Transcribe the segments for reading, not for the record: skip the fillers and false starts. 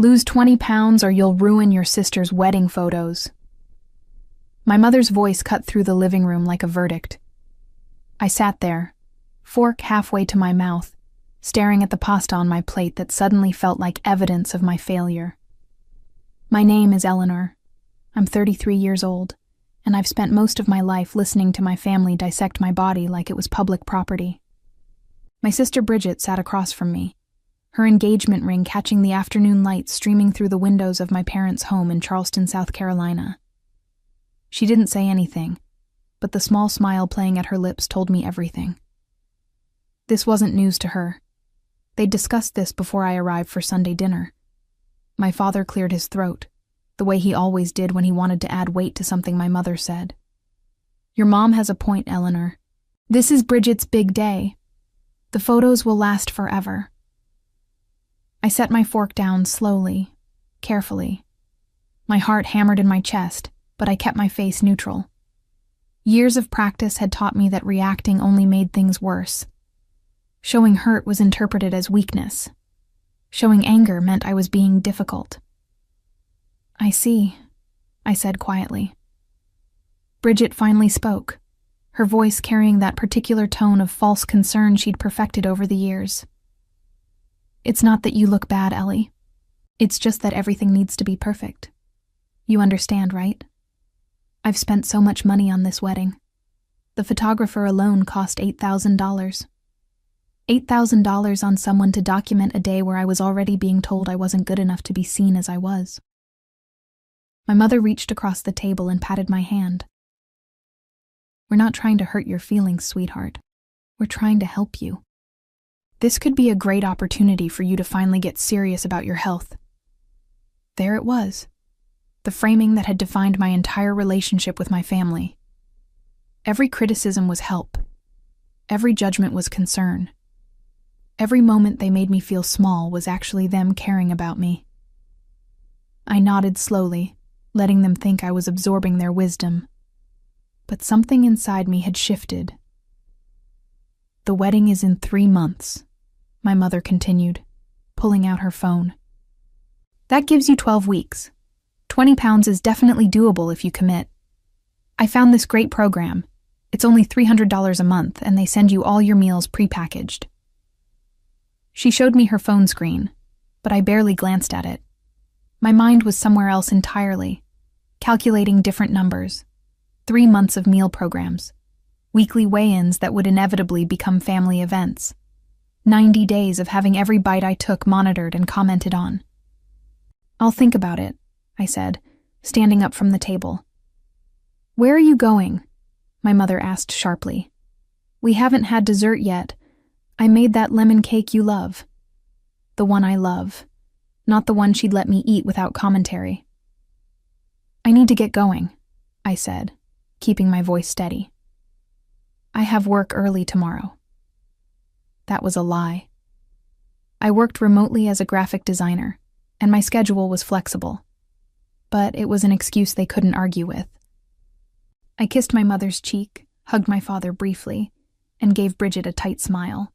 Lose 20 pounds or you'll ruin your sister's wedding photos. My mother's voice cut through the living room like a verdict. I sat there, fork halfway to my mouth, staring at the pasta on my plate that suddenly felt like evidence of my failure. My name is Eleanor. I'm 33 years old, and I've spent most of my life listening to my family dissect my body like it was public property. My sister Bridget sat across from me, her engagement ring catching the afternoon light streaming through the windows of my parents' home in Charleston, South Carolina. She didn't say anything, but the small smile playing at her lips told me everything. This wasn't news to her. They'd discussed this before I arrived for Sunday dinner. My father cleared his throat, the way he always did when he wanted to add weight to something my mother said. Your mom has a point, Eleanor. This is Bridget's big day. The photos will last forever. I set my fork down slowly, carefully. My heart hammered in my chest, but I kept my face neutral. Years of practice had taught me that reacting only made things worse. Showing hurt was interpreted as weakness. Showing anger meant I was being difficult. I see, I said quietly. Bridget finally spoke, her voice carrying that particular tone of false concern she'd perfected over the years. It's not that you look bad, Ellie. It's just that everything needs to be perfect. You understand, right? I've spent so much money on this wedding. The photographer alone cost $8,000. $8,000 on someone to document a day where I was already being told I wasn't good enough to be seen as I was. My mother reached across the table and patted my hand. We're not trying to hurt your feelings, sweetheart. We're trying to help you. This could be a great opportunity for you to finally get serious about your health. There it was, the framing that had defined my entire relationship with my family. Every criticism was help. Every judgment was concern. Every moment they made me feel small was actually them caring about me. I nodded slowly, letting them think I was absorbing their wisdom. But something inside me had shifted. The wedding is in 3 months, my mother continued, pulling out her phone. That gives you 12 weeks. 20 pounds is definitely doable if you commit. I found this great program. It's only $300 a month, and they send you all your meals prepackaged. She showed me her phone screen, but I barely glanced at it. My mind was somewhere else entirely, calculating different numbers. 3 months of meal programs, weekly weigh-ins that would inevitably become family events, 90 days of having every bite I took monitored and commented on. I'll think about it, I said, standing up from the table. Where are you going? My mother asked sharply. We haven't had dessert yet. I made that lemon cake you love. The one I love, not the one she'd let me eat without commentary. I need to get going, I said, keeping my voice steady. I have work early tomorrow. That was a lie. I worked remotely as a graphic designer, and my schedule was flexible. But it was an excuse they couldn't argue with. I kissed my mother's cheek, hugged my father briefly, and gave Bridget a tight smile.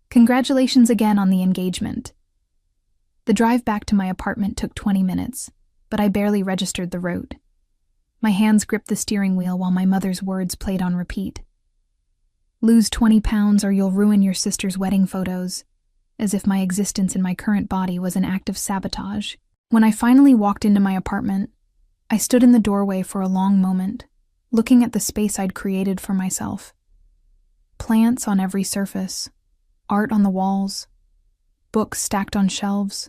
Congratulations again on the engagement. The drive back to my apartment took 20 minutes, but I barely registered the road. My hands gripped the steering wheel while my mother's words played on repeat. Lose 20 pounds or you'll ruin your sister's wedding photos, as if my existence in my current body was an act of sabotage. When I finally walked into my apartment, I stood in the doorway for a long moment, looking at the space I'd created for myself. Plants on every surface, art on the walls, books stacked on shelves,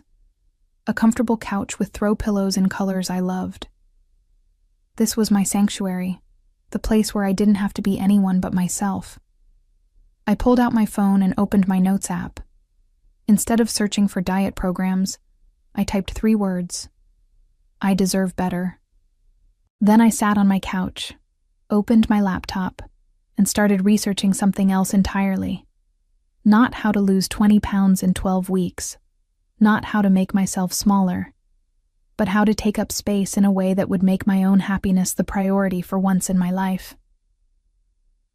a comfortable couch with throw pillows in colors I loved. This was my sanctuary, the place where I didn't have to be anyone but myself. I pulled out my phone and opened my notes app. Instead of searching for diet programs, I typed 3 words: I deserve better. Then I sat on my couch, opened my laptop, and started researching something else entirely. Not how to lose 20 pounds in 12 weeks, not how to make myself smaller, but how to take up space in a way that would make my own happiness the priority for once in my life.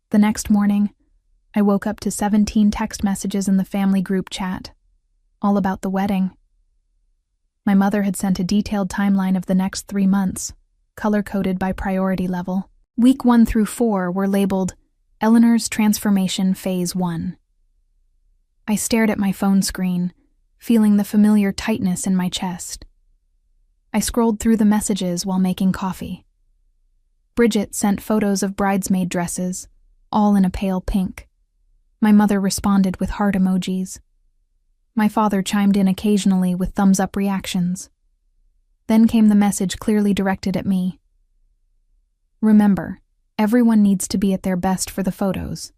The next morning, I woke up to 17 text messages in the family group chat, all about the wedding. My mother had sent a detailed timeline of the next 3 months, color-coded by priority level. Week 1 through 4 were labeled Eleanor's Transformation Phase 1. I stared at my phone screen, feeling the familiar tightness in my chest. I scrolled through the messages while making coffee. Bridget sent photos of bridesmaid dresses, all in a pale pink. My mother responded with heart emojis. My father chimed in occasionally with thumbs-up reactions. Then came the message clearly directed at me. Remember, everyone needs to be at their best for the photos.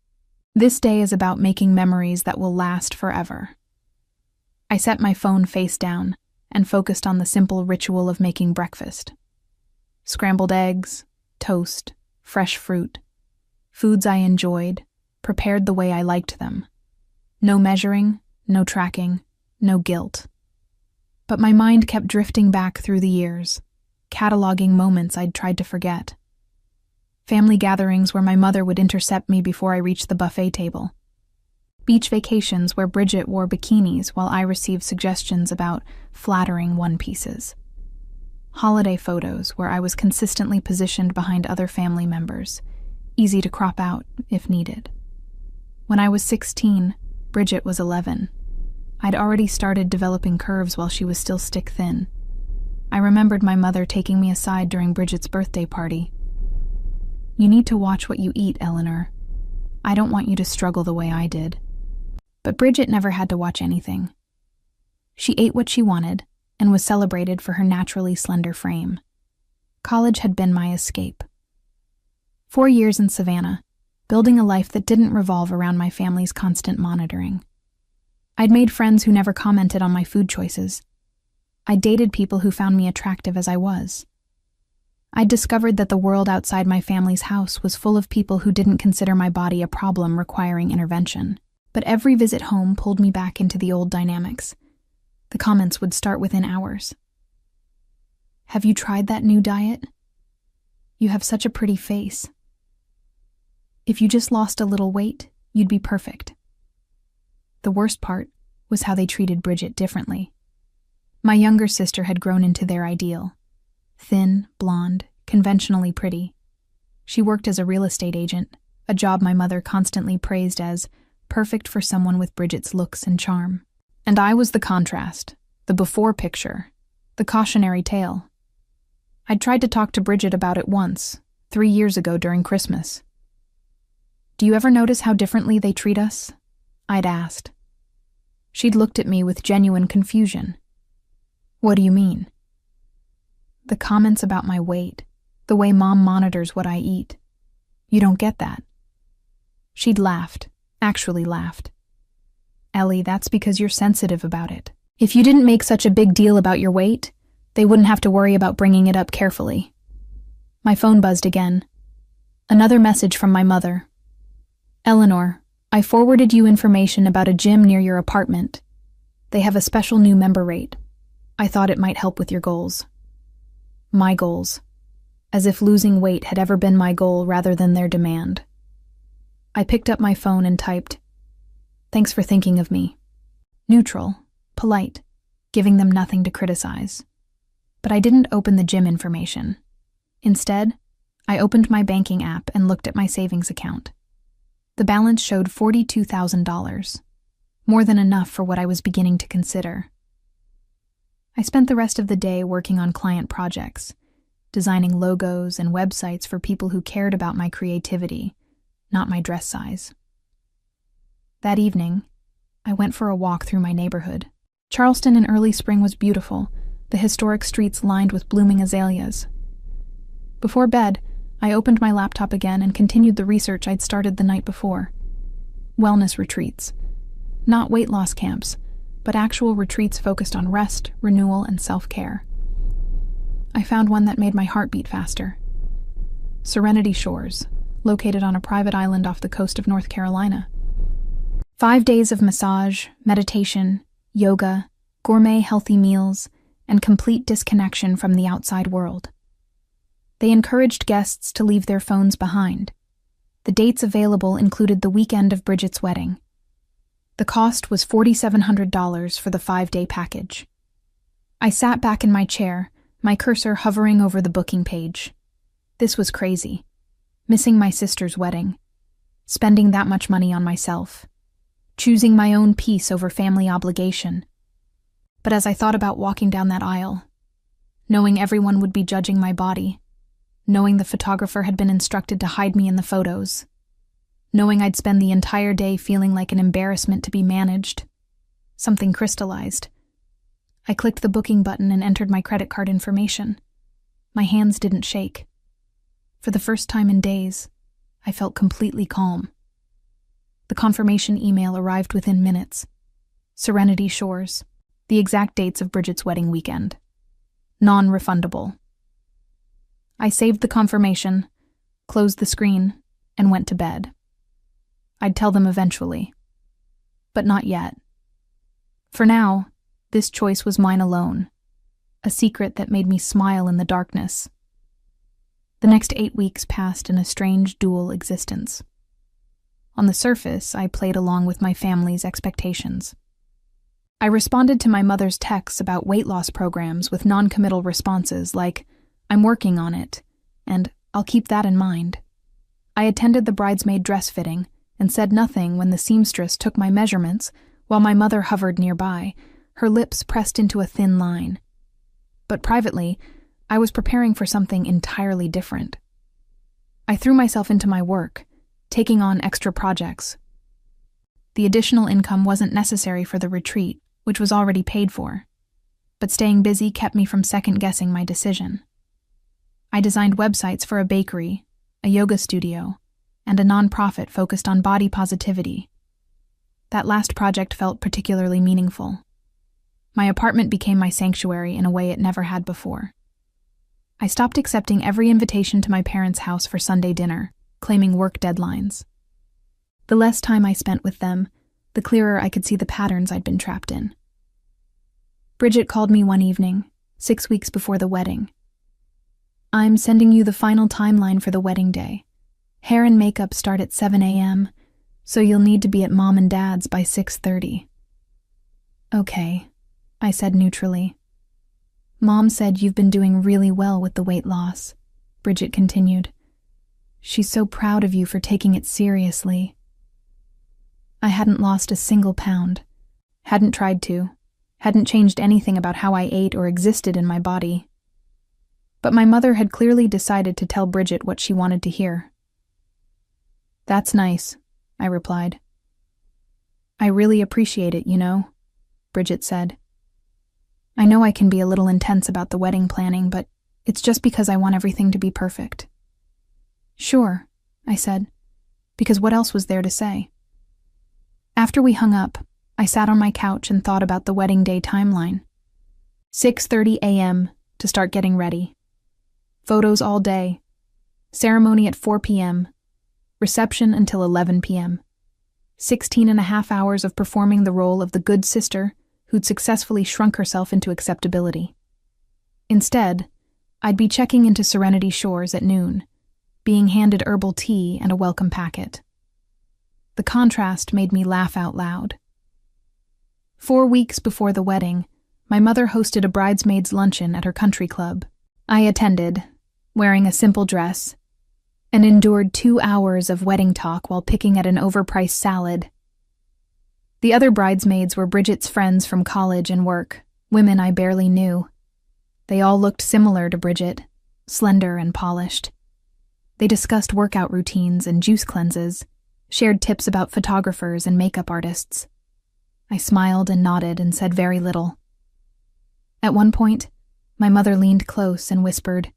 This day is about making memories that will last forever. I set my phone face down and focused on the simple ritual of making breakfast. Scrambled eggs, toast, fresh fruit, foods I enjoyed, prepared the way I liked them. No measuring, no tracking, no guilt. But my mind kept drifting back through the years, cataloging moments I'd tried to forget. Family gatherings where my mother would intercept me before I reached the buffet table. Beach vacations where Bridget wore bikinis while I received suggestions about flattering one-pieces. Holiday photos where I was consistently positioned behind other family members, easy to crop out if needed. When I was 16, Bridget was 11. I'd already started developing curves while she was still stick-thin. I remembered my mother taking me aside during Bridget's birthday party. "You need to watch what you eat, Eleanor. I don't want you to struggle the way I did." But Bridget never had to watch anything. She ate what she wanted and was celebrated for her naturally slender frame. College had been my escape. 4 years in Savannah, building a life that didn't revolve around my family's constant monitoring. I'd made friends who never commented on my food choices. I'd dated people who found me attractive as I was. I'd discovered that the world outside my family's house was full of people who didn't consider my body a problem requiring intervention. But every visit home pulled me back into the old dynamics. The comments would start within hours. "Have you tried that new diet? You have such a pretty face. If you just lost a little weight, you'd be perfect." The worst part was how they treated Bridget differently. My younger sister had grown into their ideal. Thin, blonde, conventionally pretty. She worked as a real estate agent, a job my mother constantly praised as perfect for someone with Bridget's looks and charm. And I was the contrast, the before picture, the cautionary tale. I'd tried to talk to Bridget about it once, 3 years ago during Christmas. "Do you ever notice how differently they treat us?" I'd asked. She'd looked at me with genuine confusion. "What do you mean?" "The comments about my weight, the way Mom monitors what I eat. You don't get that." She'd laughed, actually laughed. "Ellie, that's because you're sensitive about it. If you didn't make such a big deal about your weight, they wouldn't have to worry about bringing it up carefully." My phone buzzed again. Another message from my mother. "Eleanor, I forwarded you information about a gym near your apartment. They have a special new member rate. I thought it might help with your goals." My goals. As if losing weight had ever been my goal rather than their demand. I picked up my phone and typed, "Thanks for thinking of me." Neutral, polite, giving them nothing to criticize. But I didn't open the gym information. Instead, I opened my banking app and looked at my savings account. The balance showed $42,000, more than enough for what I was beginning to consider. I spent the rest of the day working on client projects, designing logos and websites for people who cared about my creativity, not my dress size. That evening, I went for a walk through my neighborhood. Charleston in early spring was beautiful, the historic streets lined with blooming azaleas. Before bed, I opened my laptop again and continued the research I'd started the night before. Wellness retreats. Not weight loss camps, but actual retreats focused on rest, renewal, and self-care. I found one that made my heart beat faster. Serenity Shores, located on a private island off the coast of North Carolina. 5 days of massage, meditation, yoga, gourmet healthy meals, and complete disconnection from the outside world. They encouraged guests to leave their phones behind. The dates available included the weekend of Bridget's wedding. The cost was $4,700 for the 5-day package. I sat back in my chair, my cursor hovering over the booking page. This was crazy. Missing my sister's wedding. Spending that much money on myself. Choosing my own peace over family obligation. But as I thought about walking down that aisle, knowing everyone would be judging my body, knowing the photographer had been instructed to hide me in the photos, knowing I'd spend the entire day feeling like an embarrassment to be managed, something crystallized. I clicked the booking button and entered my credit card information. My hands didn't shake. For the first time in days, I felt completely calm. The confirmation email arrived within minutes. Serenity Shores, the exact dates of Bridget's wedding weekend. Non-refundable. I saved the confirmation, closed the screen, and went to bed. I'd tell them eventually. But not yet. For now, this choice was mine alone, a secret that made me smile in the darkness. The next 8 weeks passed in a strange dual existence. On the surface, I played along with my family's expectations. I responded to my mother's texts about weight loss programs with non-committal responses like, "I'm working on it," and "I'll keep that in mind." I attended the bridesmaid dress fitting and said nothing when the seamstress took my measurements while my mother hovered nearby, her lips pressed into a thin line. But privately, I was preparing for something entirely different. I threw myself into my work, taking on extra projects. The additional income wasn't necessary for the retreat, which was already paid for, but staying busy kept me from second-guessing my decision. I designed websites for a bakery, a yoga studio, and a nonprofit focused on body positivity. That last project felt particularly meaningful. My apartment became my sanctuary in a way it never had before. I stopped accepting every invitation to my parents' house for Sunday dinner, claiming work deadlines. The less time I spent with them, the clearer I could see the patterns I'd been trapped in. Bridget called me one evening, 6 weeks before the wedding. "I'm sending you the final timeline for the wedding day. Hair and makeup start at 7 a.m., so you'll need to be at Mom and Dad's by 6:30. "Okay," I said neutrally. "Mom said you've been doing really well with the weight loss," Bridget continued. "She's so proud of you for taking it seriously." I hadn't lost a single pound, hadn't tried to, hadn't changed anything about how I ate or existed in my body. But my mother had clearly decided to tell Bridget what she wanted to hear. "That's nice," I replied. "I really appreciate it, you know," Bridget said. "I know I can be a little intense about the wedding planning, but it's just because I want everything to be perfect." "Sure," I said, because what else was there to say? After we hung up, I sat on my couch and thought about the wedding day timeline. 6:30 a.m. to start getting ready. Photos all day. Ceremony at 4 p.m. Reception until 11 p.m. 16 and a half hours of performing the role of the good sister who'd successfully shrunk herself into acceptability. Instead, I'd be checking into Serenity Shores at noon, being handed herbal tea and a welcome packet. The contrast made me laugh out loud. 4 weeks before the wedding, my mother hosted a bridesmaids' luncheon at her country club. I attended, wearing a simple dress, and endured 2 hours of wedding talk while picking at an overpriced salad. The other bridesmaids were Bridget's friends from college and work, women I barely knew. They all looked similar to Bridget, slender and polished. They discussed workout routines and juice cleanses, shared tips about photographers and makeup artists. I smiled and nodded and said very little. At one point, my mother leaned close and whispered,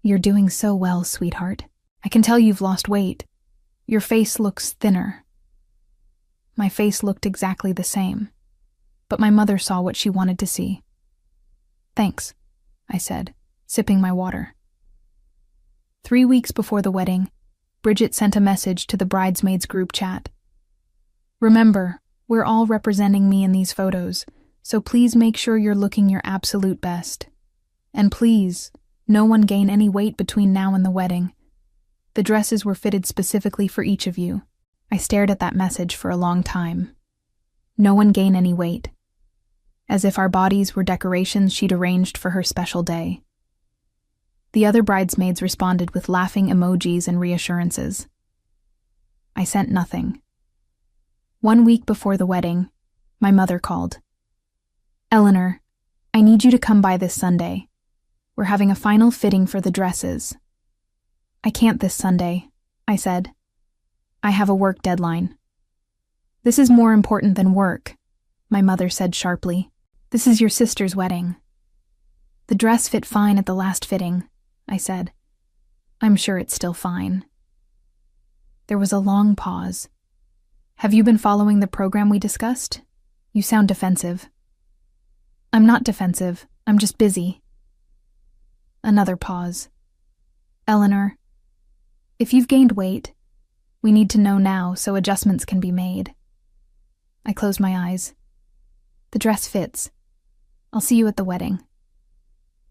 "You're doing so well, sweetheart. I can tell you've lost weight. Your face looks thinner." My face looked exactly the same, but my mother saw what she wanted to see. "Thanks," I said, sipping my water. 3 weeks before the wedding, Bridget sent a message to the bridesmaids group chat. "Remember, we're all representing me in these photos, so please make sure you're looking your absolute best. And please, no one gain any weight between now and the wedding. The dresses were fitted specifically for each of you." I stared at that message for a long time. No one gain any weight. as if our bodies were decorations she'd arranged for her special day. The other bridesmaids responded with laughing emojis and reassurances. I sent nothing. 1 week before the wedding, my mother called. "Eleanor, I need you to come by this Sunday. We're having a final fitting for the dresses." "I can't this Sunday," I said. "I have a work deadline." "This is more important than work," my mother said sharply. "This is your sister's wedding." "The dress fit fine at the last fitting," I said. "I'm sure it's still fine." There was a long pause. "Have you been following the program we discussed? You sound defensive." "I'm not defensive. I'm just busy." Another pause. "Eleanor, if you've gained weight, we need to know now so adjustments can be made." I closed my eyes. "The dress fits. I'll see you at the wedding."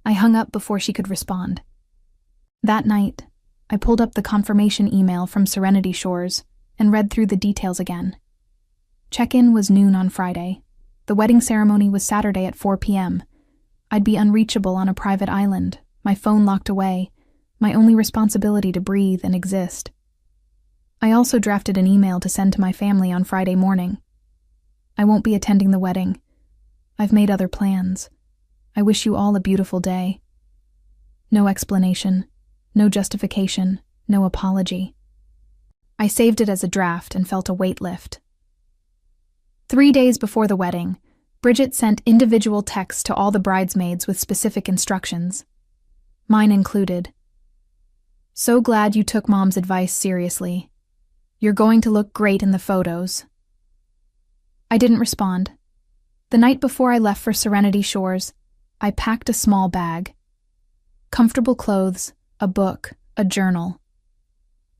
I hung up before she could respond. That night, I pulled up the confirmation email from Serenity Shores and read through the details again. Check-in was noon on Friday. The wedding ceremony was Saturday at 4 p.m. I'd be unreachable on a private island, my phone locked away, my only responsibility to breathe and exist. I also drafted an email to send to my family on Friday morning. "I won't be attending the wedding. I've made other plans. I wish you all a beautiful day." No explanation, no justification, no apology. I saved it as a draft and felt a weight lift. 3 days before the wedding, Bridget sent individual texts to all the bridesmaids with specific instructions. Mine included, "So glad you took Mom's advice seriously. You're going to look great in the photos." I didn't respond. The night before I left for Serenity Shores, I packed a small bag. Comfortable clothes, a book, a journal.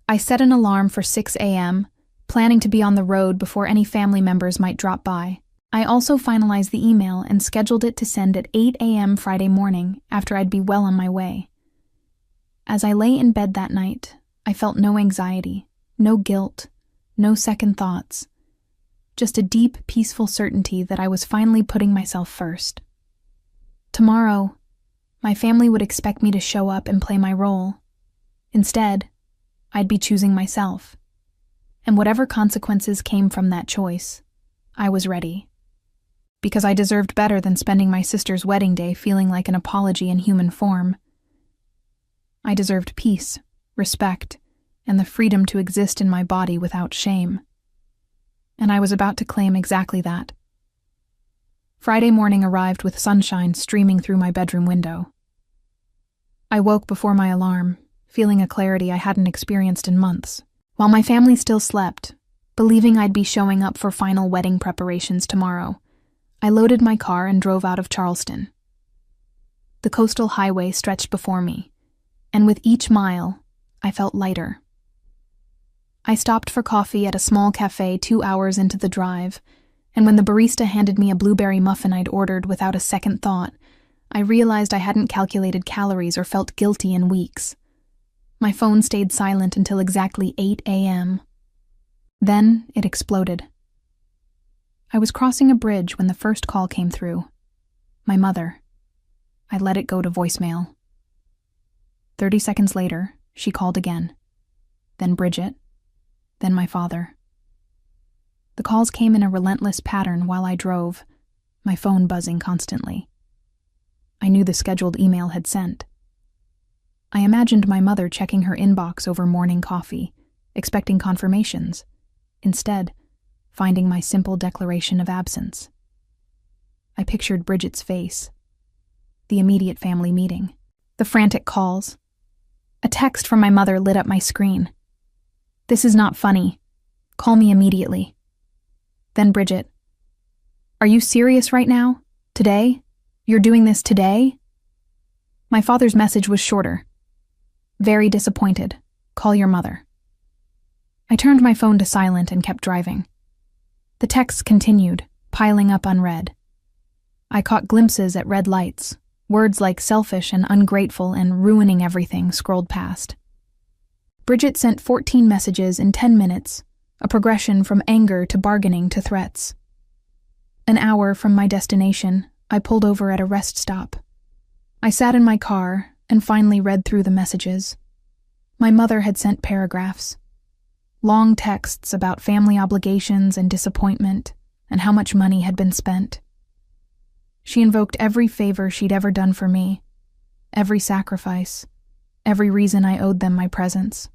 I set an alarm for 6 a.m., planning to be on the road before any family members might drop by. I also finalized the email and scheduled it to send at 8 a.m. Friday morning after I'd be well on my way. As I lay in bed that night, I felt no anxiety, no guilt, no second thoughts. Just a deep, peaceful certainty that I was finally putting myself first. Tomorrow, my family would expect me to show up and play my role. Instead, I'd be choosing myself. And whatever consequences came from that choice, I was ready. Because I deserved better than spending my sister's wedding day feeling like an apology in human form. I deserved peace, respect, and the freedom to exist in my body without shame. And I was about to claim exactly that. Friday morning arrived with sunshine streaming through my bedroom window. I woke before my alarm, feeling a clarity I hadn't experienced in months. While my family still slept, believing I'd be showing up for final wedding preparations tomorrow, I loaded my car and drove out of Charleston. The coastal highway stretched before me, and with each mile, I felt lighter. I stopped for coffee at a small cafe 2 hours into the drive, and when the barista handed me a blueberry muffin I'd ordered without a second thought, I realized I hadn't calculated calories or felt guilty in weeks. My phone stayed silent until exactly 8 a.m. Then it exploded. I was crossing a bridge when the first call came through. My mother. I let it go to voicemail. 30 seconds later, she called again. Then Bridget. Then my father. The calls came in a relentless pattern while I drove, my phone buzzing constantly. I knew the scheduled email had sent. I imagined my mother checking her inbox over morning coffee, expecting confirmations. Instead, finding my simple declaration of absence. I pictured Bridget's face, the immediate family meeting, the frantic calls. A text from my mother lit up my screen. "This is not funny. Call me immediately." Then Bridget. "Are you serious right now? Today? You're doing this today?" My father's message was shorter. "Very disappointed. Call your mother." I turned my phone to silent and kept driving. The texts continued, piling up unread. I caught glimpses at red lights. Words like selfish and ungrateful and ruining everything scrolled past. Bridget sent 14 messages in 10 minutes, a progression from anger to bargaining to threats. An hour from my destination, I pulled over at a rest stop. I sat in my car and finally read through the messages. My mother had sent paragraphs. Long texts about family obligations and disappointment and how much money had been spent. She invoked every favor she'd ever done for me, every sacrifice, every reason I owed them my presence.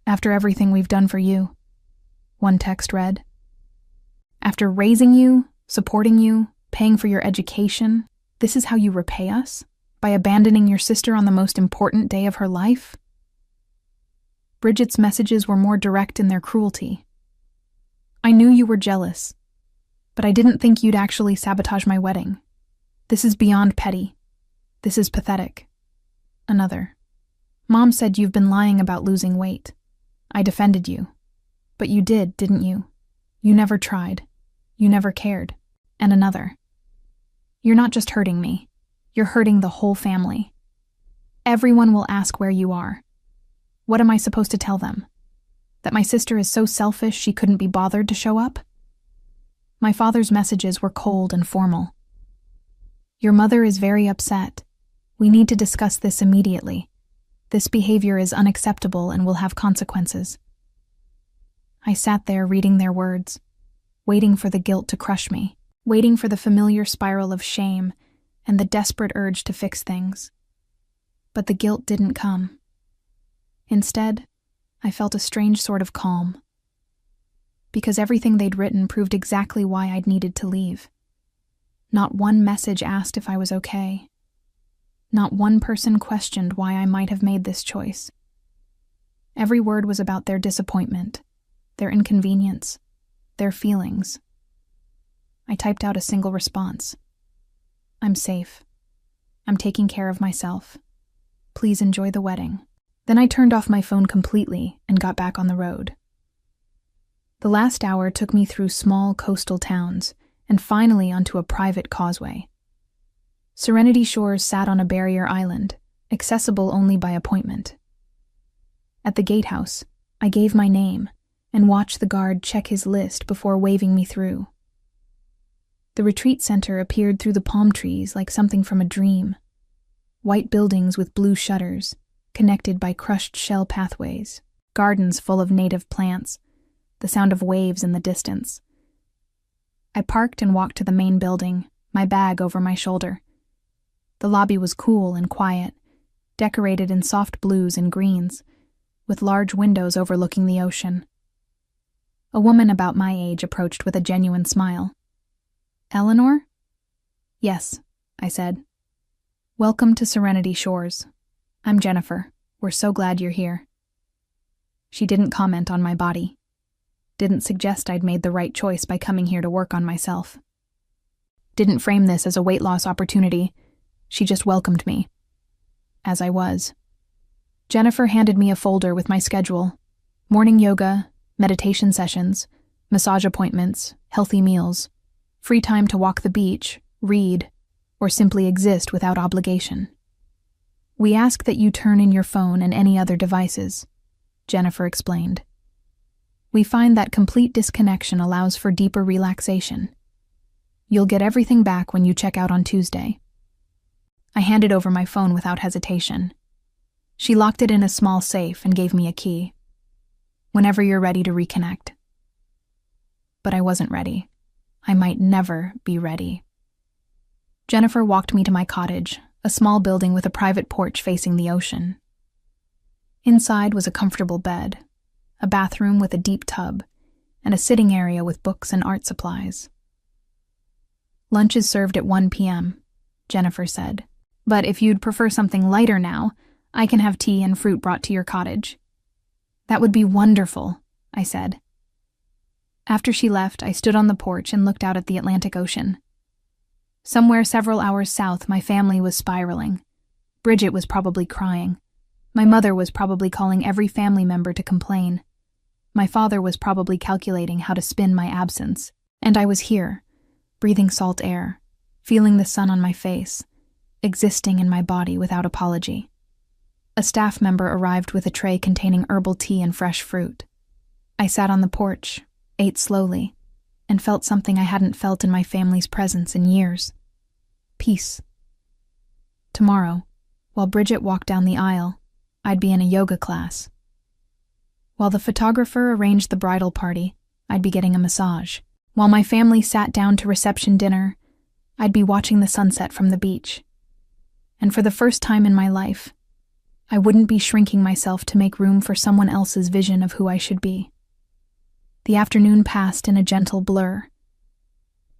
After everything we've done for you, one text read. After raising you, supporting you, paying for your education, this is how you repay us? By abandoning your sister on the most important day of her life? Bridget's messages were more direct in their cruelty. I knew you were jealous, but I didn't think you'd actually sabotage my wedding. This is beyond petty. This is pathetic. Another. Mom said you've been lying about losing weight. I defended you. But you did, didn't you? You never tried. You never cared. And another. You're not just hurting me. You're hurting the whole family. Everyone will ask where you are. What am I supposed to tell them? That my sister is so selfish she couldn't be bothered to show up? My father's messages were cold and formal. Your mother is very upset. We need to discuss this immediately. This behavior is unacceptable and will have consequences. I sat there reading their words, waiting for the guilt to crush me, waiting for the familiar spiral of shame and the desperate urge to fix things. But the guilt didn't come. Instead, I felt a strange sort of calm. Because everything they'd written proved exactly why I'd needed to leave. Not one message asked if I was okay. Not one person questioned why I might have made this choice. Every word was about their disappointment, their inconvenience, their feelings. I typed out a single response. I'm safe. I'm taking care of myself. Please enjoy the wedding. Then I turned off my phone completely and got back on the road. The last hour took me through small coastal towns and finally onto a private causeway. Serenity Shores sat on a barrier island, accessible only by appointment. At the gatehouse, I gave my name and watched the guard check his list before waving me through. The retreat center appeared through the palm trees like something from a dream. White buildings with blue shutters, connected by crushed shell pathways, gardens full of native plants, the sound of waves in the distance. I parked and walked to the main building, my bag over my shoulder. The lobby was cool and quiet, decorated in soft blues and greens, with large windows overlooking the ocean. A woman about my age approached with a genuine smile. Eleanor? Yes, I said. Welcome to Serenity Shores. I'm Jennifer. We're so glad you're here. She didn't comment on my body. Didn't suggest I'd made the right choice by coming here to work on myself. Didn't frame this as a weight loss opportunity. She just welcomed me. As I was. Jennifer handed me a folder with my schedule. Morning yoga, meditation sessions, massage appointments, healthy meals, free time to walk the beach, read, or simply exist without obligation. We ask that you turn in your phone and any other devices, Jennifer explained. We find that complete disconnection allows for deeper relaxation. You'll get everything back when you check out on Tuesday. I handed over my phone without hesitation. She locked it in a small safe and gave me a key. Whenever you're ready to reconnect. But I wasn't ready. I might never be ready. Jennifer walked me to my cottage, a small building with a private porch facing the ocean. Inside was a comfortable bed, a bathroom with a deep tub, and a sitting area with books and art supplies. Lunch is served at 1 p.m., Jennifer said. But if you'd prefer something lighter now, I can have tea and fruit brought to your cottage. That would be wonderful, I said. After she left, I stood on the porch and looked out at the Atlantic Ocean. Somewhere several hours south, my family was spiraling. Bridget was probably crying. My mother was probably calling every family member to complain. My father was probably calculating how to spin my absence. And I was here, breathing salt air, feeling the sun on my face, existing in my body without apology. A staff member arrived with a tray containing herbal tea and fresh fruit. I sat on the porch, ate slowly, and felt something I hadn't felt in my family's presence in years. Peace. Tomorrow, while Bridget walked down the aisle, I'd be in a yoga class. While the photographer arranged the bridal party, I'd be getting a massage. While my family sat down to reception dinner, I'd be watching the sunset from the beach. And for the first time in my life, I wouldn't be shrinking myself to make room for someone else's vision of who I should be. The afternoon passed in a gentle blur.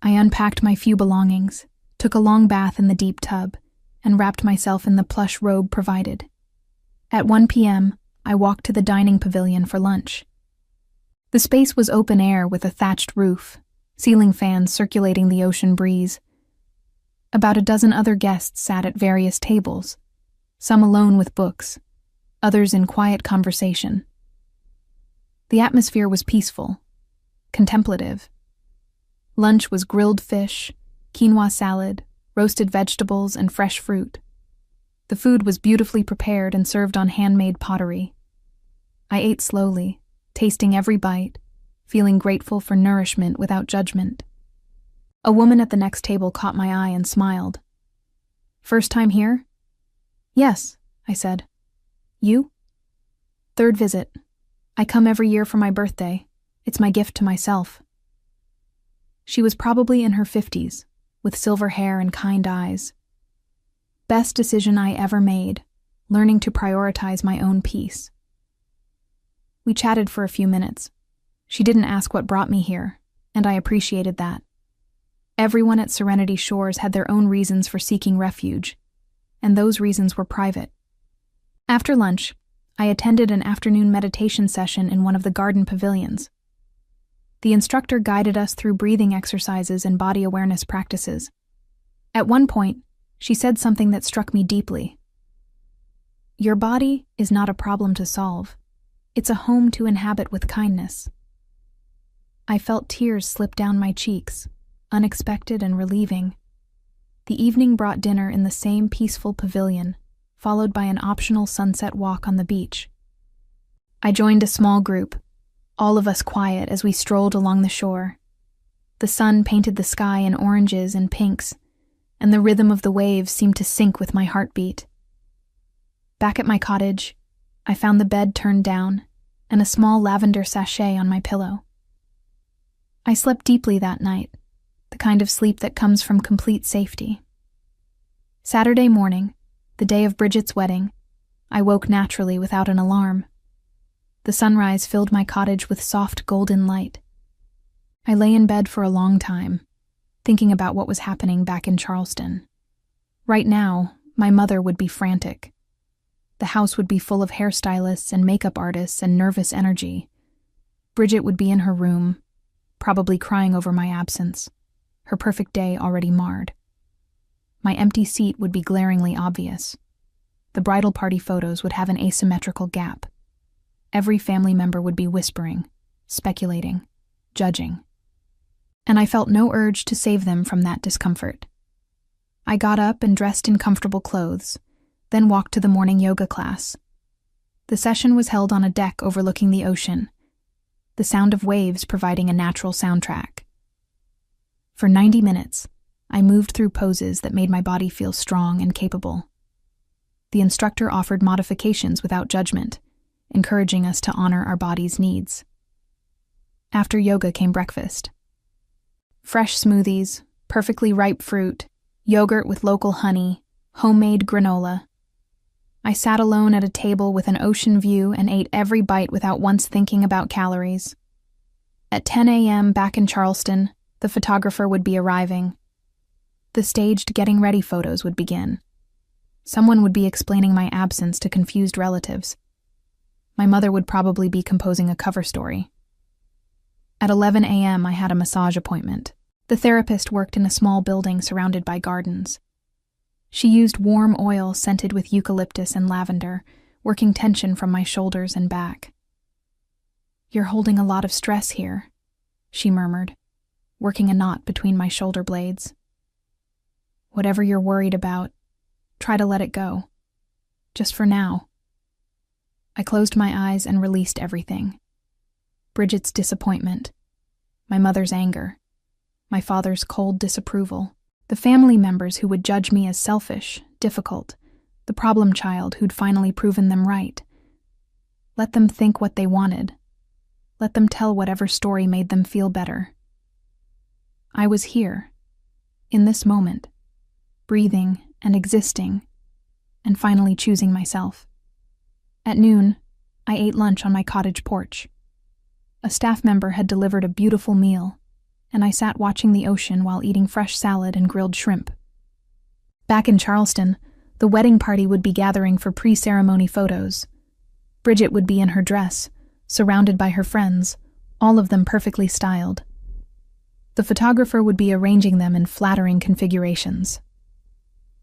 I unpacked my few belongings, took a long bath in the deep tub, and wrapped myself in the plush robe provided. At 1 p.m., I walked to the dining pavilion for lunch. The space was open air with a thatched roof, ceiling fans circulating the ocean breeze. About a dozen other guests sat at various tables, some alone with books, others in quiet conversation. The atmosphere was peaceful, contemplative. Lunch was grilled fish, quinoa salad, roasted vegetables, and fresh fruit. The food was beautifully prepared and served on handmade pottery. I ate slowly, tasting every bite, feeling grateful for nourishment without judgment. A woman at the next table caught my eye and smiled. "First time here?" "Yes," I said. "You?" "Third visit. I come every year for my birthday. It's my gift to myself." She was probably in her 50s, with silver hair and kind eyes. Best decision I ever made, learning to prioritize my own peace. We chatted for a few minutes. She didn't ask what brought me here, and I appreciated that. Everyone at Serenity Shores had their own reasons for seeking refuge, and those reasons were private. After lunch, I attended an afternoon meditation session in one of the garden pavilions. The instructor guided us through breathing exercises and body awareness practices. At one point, she said something that struck me deeply. "Your body is not a problem to solve. It's a home to inhabit with kindness." I felt tears slip down my cheeks, unexpected and relieving. The evening brought dinner in the same peaceful pavilion, followed by an optional sunset walk on the beach. I joined a small group, all of us quiet as we strolled along the shore. The sun painted the sky in oranges and pinks, and the rhythm of the waves seemed to sync with my heartbeat. Back at my cottage, I found the bed turned down and a small lavender sachet on my pillow. I slept deeply that night, the kind of sleep that comes from complete safety. Saturday morning, the day of Bridget's wedding, I woke naturally without an alarm. The sunrise filled my cottage with soft golden light. I lay in bed for a long time, thinking about what was happening back in Charleston. Right now, my mother would be frantic. The house would be full of hairstylists and makeup artists and nervous energy. Bridget would be in her room, probably crying over my absence, her perfect day already marred. My empty seat would be glaringly obvious. The bridal party photos would have an asymmetrical gap. Every family member would be whispering, speculating, judging. And I felt no urge to save them from that discomfort. I got up and dressed in comfortable clothes, then walked to the morning yoga class. The session was held on a deck overlooking the ocean, the sound of waves providing a natural soundtrack. For 90 minutes, I moved through poses that made my body feel strong and capable. The instructor offered modifications without judgment, encouraging us to honor our body's needs. After yoga came breakfast. Fresh smoothies, perfectly ripe fruit, yogurt with local honey, homemade granola. I sat alone at a table with an ocean view and ate every bite without once thinking about calories. At 10 a.m. back in Charleston, the photographer would be arriving. The staged getting ready photos would begin. Someone would be explaining my absence to confused relatives. My mother would probably be composing a cover story. At 11 a.m., I had a massage appointment. The therapist worked in a small building surrounded by gardens. She used warm oil scented with eucalyptus and lavender, working tension from my shoulders and back. "You're holding a lot of stress here," she murmured, working a knot between my shoulder blades. "Whatever you're worried about, try to let it go. Just for now." I closed my eyes and released everything. Bridget's disappointment, my mother's anger, my father's cold disapproval, the family members who would judge me as selfish, difficult, the problem child who'd finally proven them right. Let them think what they wanted. Let them tell whatever story made them feel better. I was here, in this moment, breathing and existing, and finally choosing myself. At noon, I ate lunch on my cottage porch. A staff member had delivered a beautiful meal, and I sat watching the ocean while eating fresh salad and grilled shrimp. Back in Charleston, the wedding party would be gathering for pre-ceremony photos. Bridget would be in her dress, surrounded by her friends, all of them perfectly styled. The photographer would be arranging them in flattering configurations.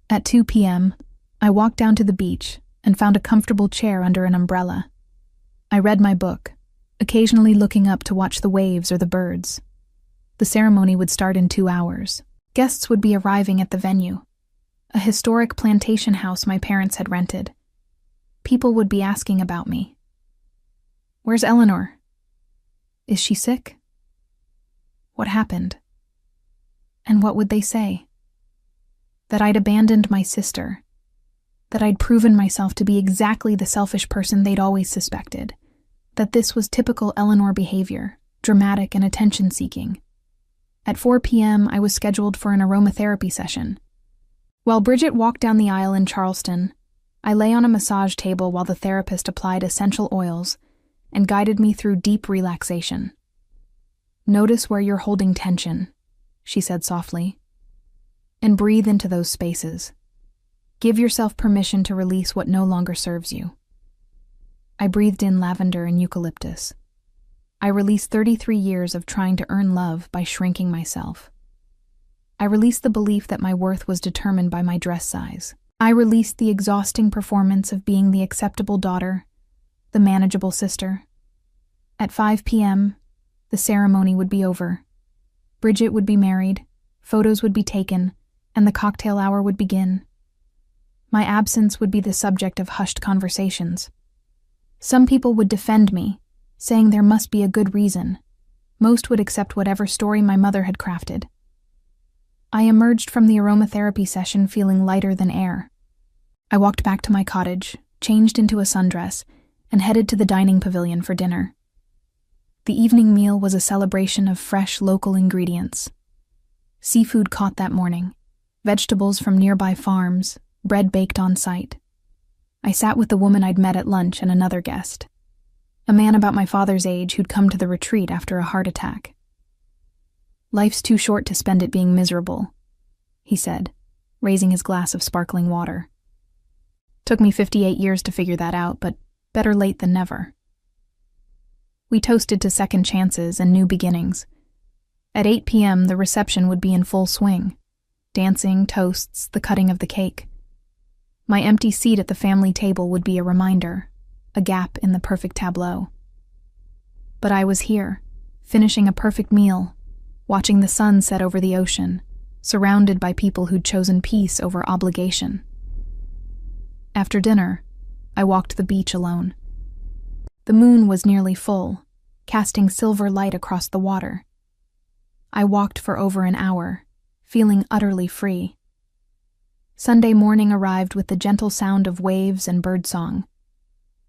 At 2 p.m., I walked down to the beach and found a comfortable chair under an umbrella. I read my book, occasionally looking up to watch the waves or the birds. The ceremony would start in 2 hours. Guests would be arriving at the venue, a historic plantation house my parents had rented. People would be asking about me. Where's Eleanor? Is she sick? What happened? And what would they say? That I'd abandoned my sister. That I'd proven myself to be exactly the selfish person they'd always suspected. That this was typical Eleanor behavior, dramatic and attention-seeking. At 4 p.m., I was scheduled for an aromatherapy session. While Bridget walked down the aisle in Charleston, I lay on a massage table while the therapist applied essential oils and guided me through deep relaxation. "Notice where you're holding tension," she said softly, "and breathe into those spaces. Give yourself permission to release what no longer serves you." I breathed in lavender and eucalyptus. I released 33 years of trying to earn love by shrinking myself. I released the belief that my worth was determined by my dress size. I released the exhausting performance of being the acceptable daughter, the manageable sister. At 5 p.m., the ceremony would be over. Bridget would be married, photos would be taken, and the cocktail hour would begin. My absence would be the subject of hushed conversations. Some people would defend me, saying there must be a good reason. Most would accept whatever story my mother had crafted. I emerged from the aromatherapy session feeling lighter than air. I walked back to my cottage, changed into a sundress, and headed to the dining pavilion for dinner. The evening meal was a celebration of fresh local ingredients. Seafood caught that morning, vegetables from nearby farms, bread baked on site. I sat with the woman I'd met at lunch and another guest, a man about my father's age who'd come to the retreat after a heart attack. "Life's too short to spend it being miserable," he said, raising his glass of sparkling water. "Took me 58 years to figure that out, but better late than never." We toasted to second chances and new beginnings. At 8 p.m., the reception would be in full swing. Dancing, toasts, the cutting of the cake. My empty seat at the family table would be a reminder, a gap in the perfect tableau. But I was here, finishing a perfect meal, watching the sun set over the ocean, surrounded by people who'd chosen peace over obligation. After dinner, I walked the beach alone. The moon was nearly full, casting silver light across the water. I walked for over an hour, feeling utterly free. Sunday morning arrived with the gentle sound of waves and birdsong.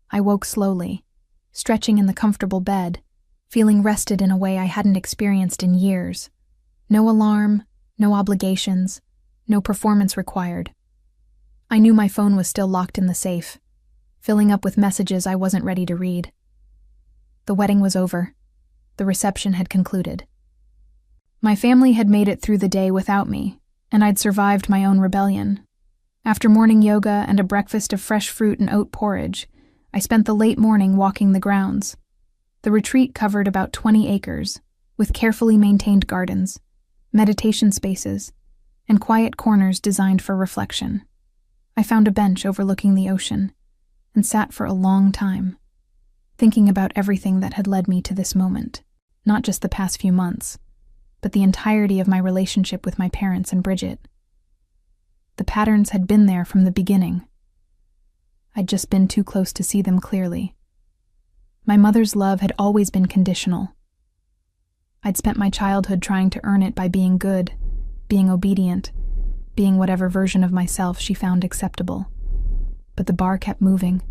I woke slowly, stretching in the comfortable bed, feeling rested in a way I hadn't experienced in years. No alarm, no obligations, no performance required. I knew my phone was still locked in the safe, filling up with messages I wasn't ready to read. The wedding was over. The reception had concluded. My family had made it through the day without me, and I'd survived my own rebellion. After morning yoga and a breakfast of fresh fruit and oat porridge, I spent the late morning walking the grounds. The retreat covered about 20 acres, with carefully maintained gardens, meditation spaces, and quiet corners designed for reflection. I found a bench overlooking the ocean and sat for a long time, thinking about everything that had led me to this moment, not just the past few months, but the entirety of my relationship with my parents and Bridget. The patterns had been there from the beginning. I'd just been too close to see them clearly. My mother's love had always been conditional. I'd spent my childhood trying to earn it by being good, being obedient, being whatever version of myself she found acceptable. But the bar kept moving.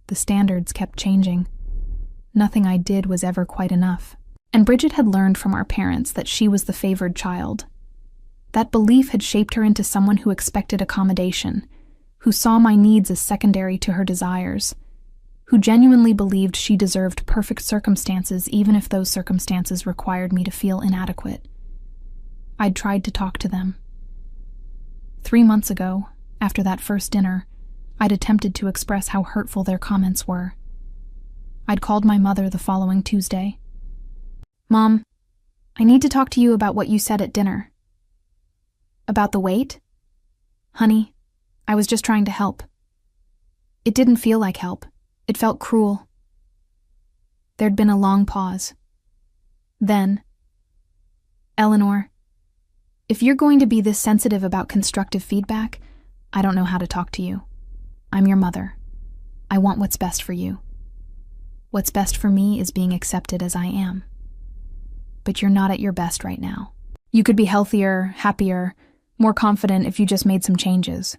The standards kept changing. Nothing I did was ever quite enough. And Bridget had learned from our parents that she was the favored child. That belief had shaped her into someone who expected accommodation, who saw my needs as secondary to her desires, who genuinely believed she deserved perfect circumstances even if those circumstances required me to feel inadequate. I'd tried to talk to them. 3 months ago, after that first dinner, I'd attempted to express how hurtful their comments were. I'd called my mother the following Tuesday. "Mom, I need to talk to you about what you said at dinner." "About the weight?" "Honey, I was just trying to help." It didn't feel like help. It felt cruel. There'd been a long pause. Then, "Eleanor, if you're going to be this sensitive about constructive feedback, I don't know how to talk to you. I'm your mother. I want what's best for you. What's best for me is being accepted as I am. But you're not at your best right now. You could be healthier, happier, more confident if you just made some changes.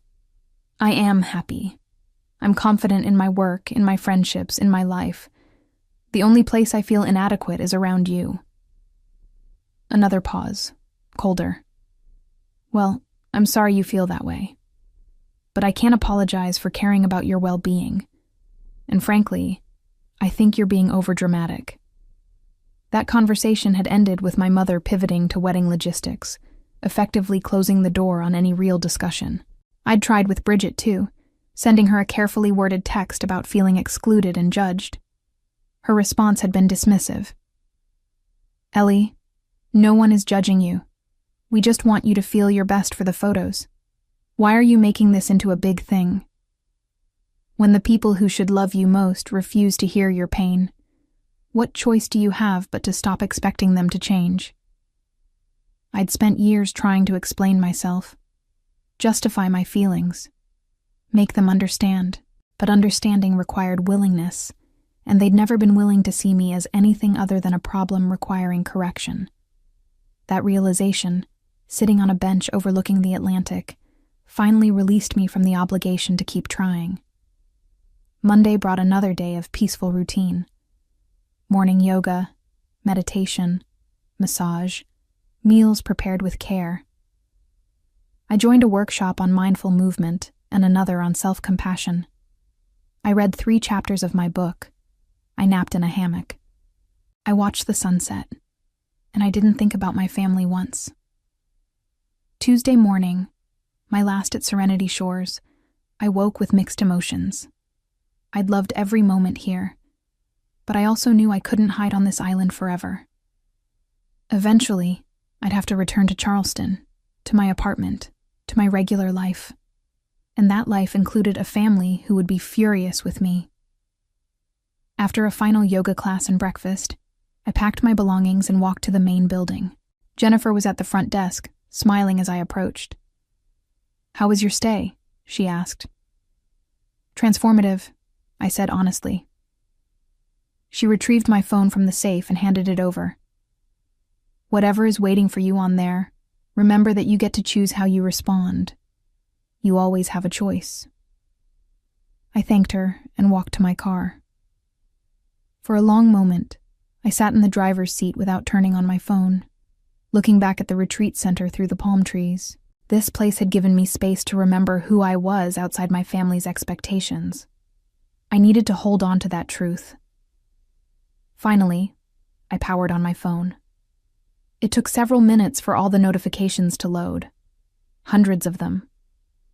I am happy. I'm confident in my work, in my friendships, in my life. The only place I feel inadequate is around you." Another pause, colder. "Well, I'm sorry you feel that way. But I can't apologize for caring about your well-being. And frankly, I think you're being overdramatic." That conversation had ended with my mother pivoting to wedding logistics, effectively closing the door on any real discussion. I'd tried with Bridget too, sending her a carefully worded text about feeling excluded and judged. Her response had been dismissive. "Ellie, no one is judging you. We just want you to feel your best for the photos. Why are you making this into a big thing? When the people who should love you most refuse to hear your pain, what choice do you have but to stop expecting them to change?" I'd spent years trying to explain myself, justify my feelings, make them understand, but understanding required willingness, and they'd never been willing to see me as anything other than a problem requiring correction. That realization, sitting on a bench overlooking the Atlantic, finally released me from the obligation to keep trying. Monday brought another day of peaceful routine. Morning yoga, meditation, massage, meals prepared with care. I joined a workshop on mindful movement and another on self-compassion. I read 3 chapters of my book. I napped in a hammock. I watched the sunset, and I didn't think about my family once. Tuesday morning, my last at Serenity Shores, I woke with mixed emotions. I'd loved every moment here, but I also knew I couldn't hide on this island forever. Eventually, I'd have to return to Charleston, to my apartment, to my regular life. And that life included a family who would be furious with me. After a final yoga class and breakfast, I packed my belongings and walked to the main building. Jennifer was at the front desk, smiling as I approached. "How was your stay?" she asked. "Transformative," I said honestly. She retrieved my phone from the safe and handed it over. "Whatever is waiting for you on there, remember that you get to choose how you respond. You always have a choice." I thanked her and walked to my car. For a long moment, I sat in the driver's seat without turning on my phone, looking back at the retreat center through the palm trees. This place had given me space to remember who I was outside my family's expectations. I needed to hold on to that truth. Finally, I powered on my phone. It took several minutes for all the notifications to load. Hundreds of them.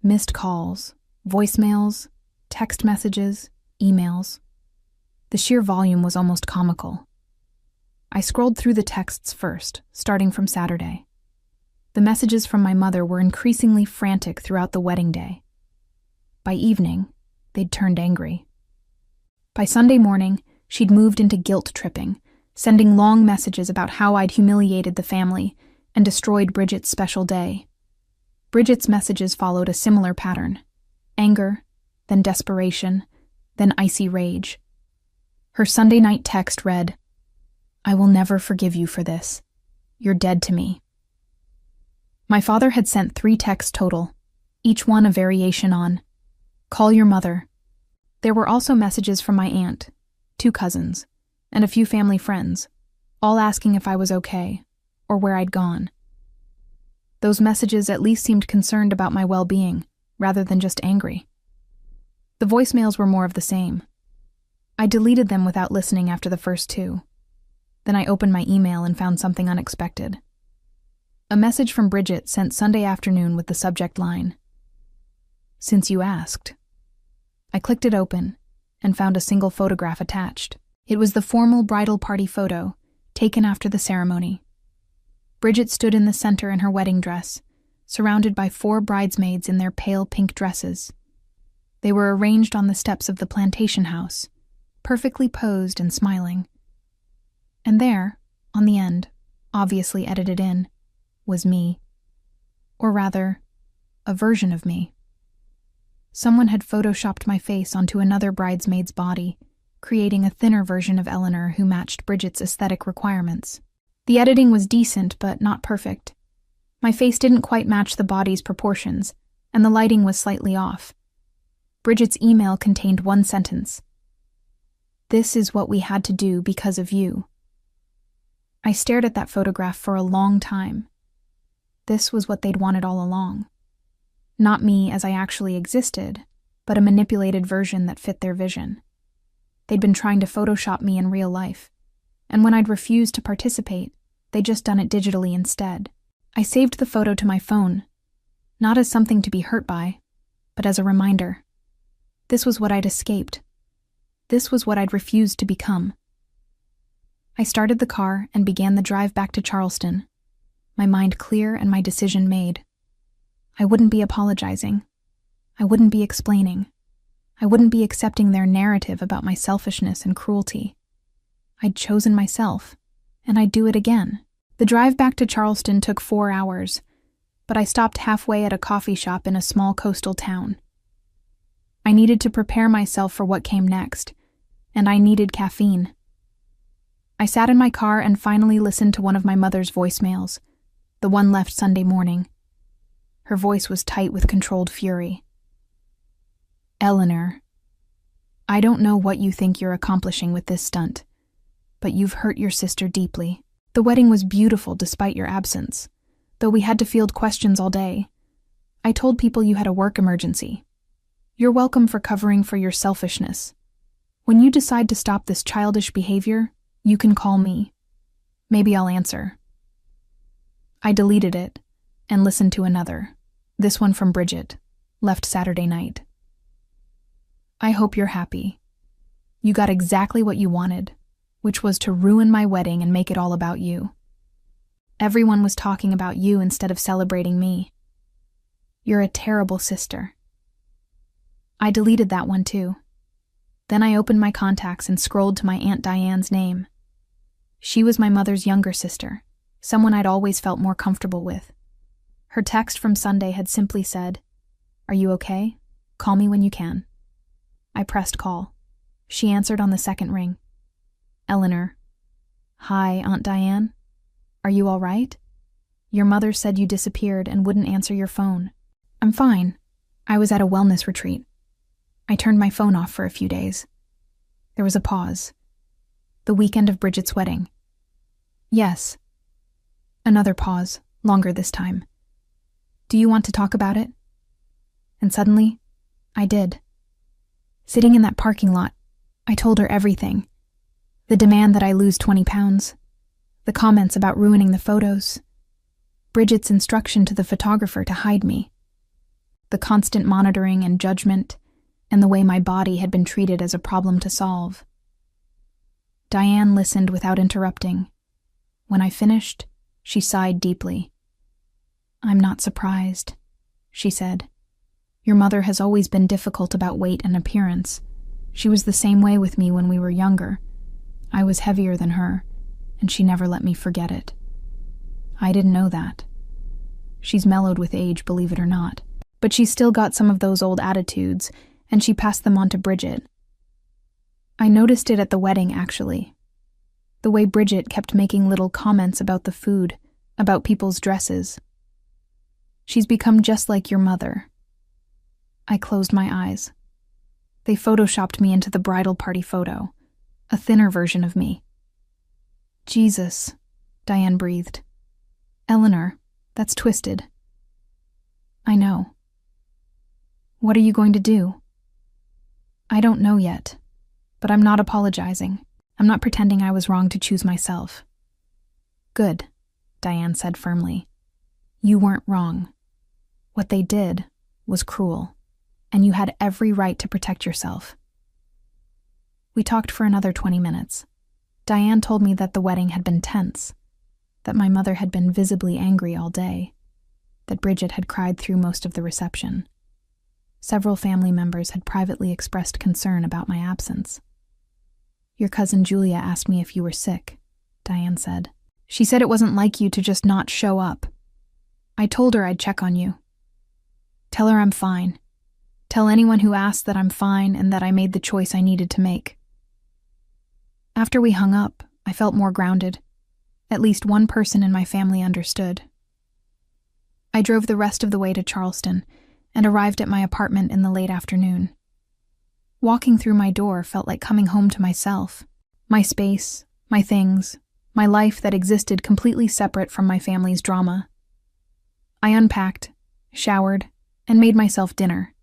Missed calls, voicemails, text messages, emails. The sheer volume was almost comical. I scrolled through the texts first, starting from Saturday. The messages from my mother were increasingly frantic throughout the wedding day. By evening, they'd turned angry. By Sunday morning, she'd moved into guilt tripping, sending long messages about how I'd humiliated the family and destroyed Bridget's special day. Bridget's messages followed a similar pattern: anger, then desperation, then icy rage. Her Sunday night text read, "I will never forgive you for this. You're dead to me. My father had sent 3 texts total, each one a variation on, call your mother. There were also messages from my aunt, 2 cousins, and a few family friends, all asking if I was okay, or where I'd gone. Those messages at least seemed concerned about my well-being, rather than just angry. The voicemails were more of the same. I deleted them without listening after the first 2. Then I opened my email and found something unexpected. A message from Bridget sent Sunday afternoon with the subject line, "Since you asked." I clicked it open and found a single photograph attached. It was the formal bridal party photo, taken after the ceremony. Bridget stood in the center in her wedding dress, surrounded by 4 bridesmaids in their pale pink dresses. They were arranged on the steps of the plantation house, perfectly posed and smiling. And there, on the end, obviously edited in, was me. Or rather, a version of me. Someone had photoshopped my face onto another bridesmaid's body, creating a thinner version of Eleanor who matched Bridget's aesthetic requirements. The editing was decent, but not perfect. My face didn't quite match the body's proportions, and the lighting was slightly off. Bridget's email contained 1 sentence. "This is what we had to do because of you." I stared at that photograph for a long time. This was what they'd wanted all along. Not me as I actually existed, but a manipulated version that fit their vision. They'd been trying to Photoshop me in real life, and when I'd refused to participate, they'd just done it digitally instead. I saved the photo to my phone, not as something to be hurt by, but as a reminder. This was what I'd escaped. This was what I'd refused to become. I started the car and began the drive back to Charleston, my mind clear and my decision made. I wouldn't be apologizing. I wouldn't be explaining. I wouldn't be accepting their narrative about my selfishness and cruelty. I'd chosen myself, and I'd do it again. The drive back to Charleston took 4 hours, but I stopped halfway at a coffee shop in a small coastal town. I needed to prepare myself for what came next, and I needed caffeine. I sat in my car and finally listened to one of my mother's voicemails, the one left Sunday morning. Her voice was tight with controlled fury. "Eleanor, I don't know what you think you're accomplishing with this stunt, but you've hurt your sister deeply. The wedding was beautiful despite your absence, though we had to field questions all day. I told people you had a work emergency. You're welcome for covering for your selfishness. When you decide to stop this childish behavior, you can call me. Maybe I'll answer." I deleted it and listened to another, this one from Bridget, left Saturday night. "I hope you're happy. You got exactly what you wanted, which was to ruin my wedding and make it all about you. Everyone was talking about you instead of celebrating me. You're a terrible sister." I deleted that one too. Then I opened my contacts and scrolled to my Aunt Diane's name. She was my mother's younger sister, someone I'd always felt more comfortable with. Her text from Sunday had simply said, "Are you okay? Call me when you can." I pressed call. She answered on the second ring. "Eleanor." "Hi, Aunt Diane. Are you all right? Your mother said you disappeared and wouldn't answer your phone." "I'm fine. I was at a wellness retreat. I turned my phone off for a few days." There was a pause. "The weekend of Bridget's wedding." "Yes." Another pause, longer this time. "Do you want to talk about it?" And suddenly, I did. Sitting in that parking lot, I told her everything. The demand that I lose 20 pounds. The comments about ruining the photos. Bridget's instruction to the photographer to hide me. The constant monitoring and judgment, and the way my body had been treated as a problem to solve. Diane listened without interrupting. When I finished, she sighed deeply. "I'm not surprised," she said. "Your mother has always been difficult about weight and appearance. She was the same way with me when we were younger. I was heavier than her, and she never let me forget it. I didn't know that. She's mellowed with age, believe it or not. But she's still got some of those old attitudes, and she passed them on to Bridget. I noticed it at the wedding, actually. The way Bridget kept making little comments about the food, about people's dresses. She's become just like your mother. I closed my eyes. They photoshopped me into the bridal party photo, a thinner version of me. Jesus, Diane breathed. Eleanor, that's twisted. I know. What are you going to do? I don't know yet, but I'm not apologizing. I'm not pretending I was wrong to choose myself. Good, Diane said firmly. You weren't wrong. What they did was cruel, and you had every right to protect yourself. We talked for another 20 minutes. Diane told me that the wedding had been tense, that my mother had been visibly angry all day, that Bridget had cried through most of the reception. Several family members had privately expressed concern about my absence. Your cousin Julia asked me if you were sick, Diane said. She said it wasn't like you to just not show up. I told her I'd check on you. Tell her I'm fine. Tell anyone who asks that I'm fine and that I made the choice I needed to make. After we hung up, I felt more grounded. At least one person in my family understood. I drove the rest of the way to Charleston and arrived at my apartment in the late afternoon. Walking through my door felt like coming home to myself, my space, my things, my life that existed completely separate from my family's drama. I unpacked, showered, and made myself dinner.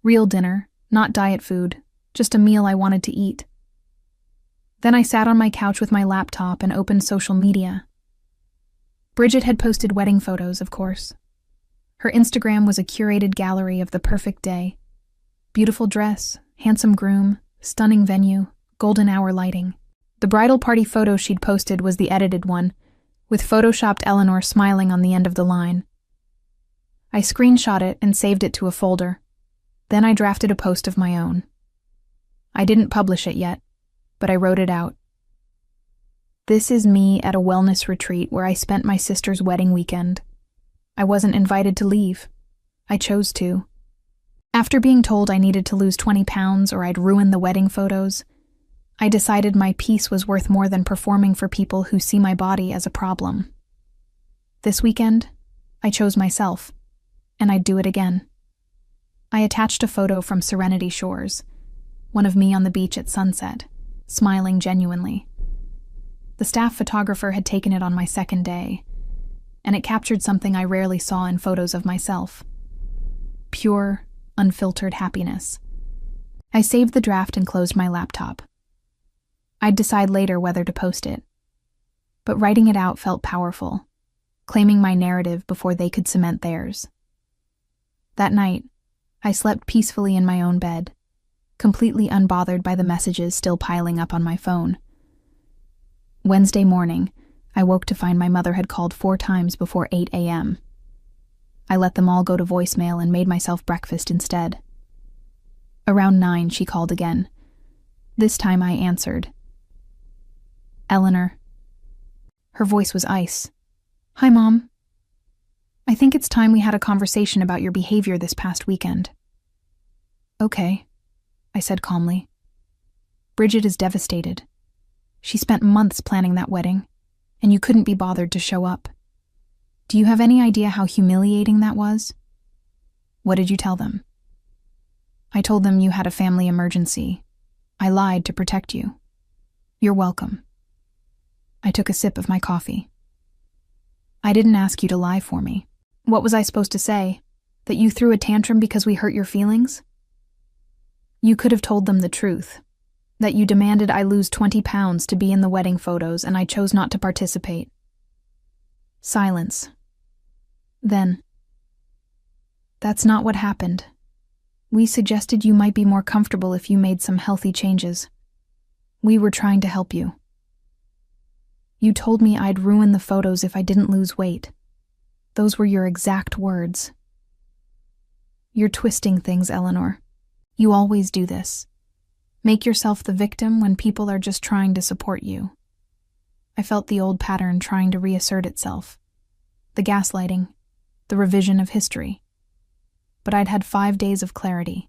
Real dinner, not diet food, just a meal I wanted to eat. Then I sat on my couch with my laptop and opened social media. Bridget had posted wedding photos, of course. Her Instagram was a curated gallery of the perfect day. Beautiful dress, handsome groom, stunning venue, golden hour lighting. The bridal party photo she'd posted was the edited one, with photoshopped Eleanor smiling on the end of the line. I screenshot it and saved it to a folder. Then I drafted a post of my own. I didn't publish it yet, but I wrote it out. This is me at a wellness retreat where I spent my sister's wedding weekend. I wasn't invited to leave. I chose to. After being told I needed to lose 20 pounds or I'd ruin the wedding photos, I decided my peace was worth more than performing for people who see my body as a problem. This weekend, I chose myself, and I'd do it again. I attached a photo from Serenity Shores, one of me on the beach at sunset, smiling genuinely. The staff photographer had taken it on my second day, and it captured something I rarely saw in photos of myself. Pure, unfiltered happiness. I saved the draft and closed my laptop. I'd decide later whether to post it, but writing it out felt powerful, claiming my narrative before they could cement theirs. That night, I slept peacefully in my own bed, completely unbothered by the messages still piling up on my phone. Wednesday morning, I woke to find my mother had called 4 times before 8 a.m. I let them all go to voicemail and made myself breakfast instead. Around 9, she called again. This time I answered. Eleanor. Her voice was ice. Hi, Mom. I think it's time we had a conversation about your behavior this past weekend. Okay, I said calmly. Bridget is devastated. She spent months planning that wedding, and you couldn't be bothered to show up. Do you have any idea how humiliating that was? What did you tell them? I told them you had a family emergency. I lied to protect you. You're welcome. I took a sip of my coffee. I didn't ask you to lie for me. What was I supposed to say? That you threw a tantrum because we hurt your feelings? You could have told them the truth. That you demanded I lose 20 pounds to be in the wedding photos and I chose not to participate. Silence. Then, that's not what happened. We suggested you might be more comfortable if you made some healthy changes. We were trying to help you. You told me I'd ruin the photos if I didn't lose weight. Those were your exact words. You're twisting things, Eleanor. You always do this. Make yourself the victim when people are just trying to support you. I felt the old pattern trying to reassert itself. The gaslighting, the revision of history. But I'd had 5 days of clarity,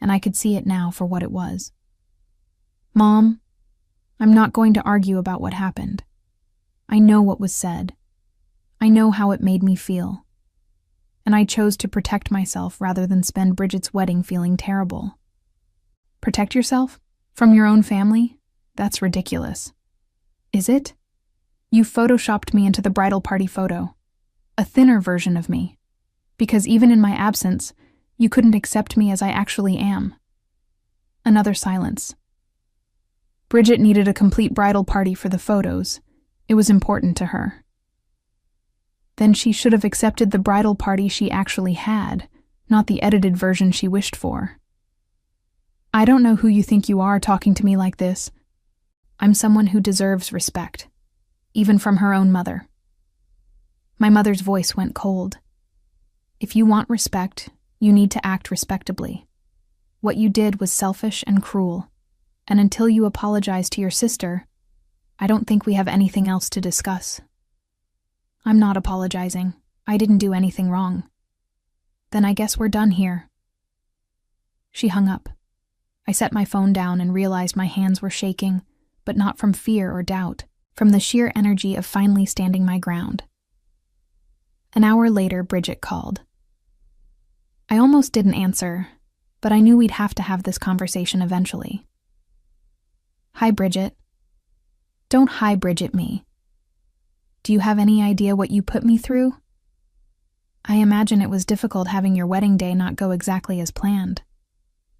and I could see it now for what it was. Mom, I'm not going to argue about what happened. I know what was said. I know how it made me feel. And I chose to protect myself rather than spend Bridget's wedding feeling terrible. Protect yourself? From your own family? That's ridiculous. Is it? You photoshopped me into the bridal party photo. A thinner version of me. Because even in my absence, you couldn't accept me as I actually am. Another silence. Bridget needed a complete bridal party for the photos. It was important to her. Then she should have accepted the bridal party she actually had, not the edited version she wished for. I don't know who you think you are talking to me like this. I'm someone who deserves respect, even from her own mother. My mother's voice went cold. If you want respect, you need to act respectably. What you did was selfish and cruel, and until you apologize to your sister, I don't think we have anything else to discuss. I'm not apologizing. I didn't do anything wrong. Then I guess we're done here. She hung up. I set my phone down and realized my hands were shaking, but not from fear or doubt, from the sheer energy of finally standing my ground. An hour later, Bridget called. I almost didn't answer, but I knew we'd have to have this conversation eventually. Hi, Bridget. Don't hi, Bridget me. Do you have any idea what you put me through? I imagine it was difficult having your wedding day not go exactly as planned.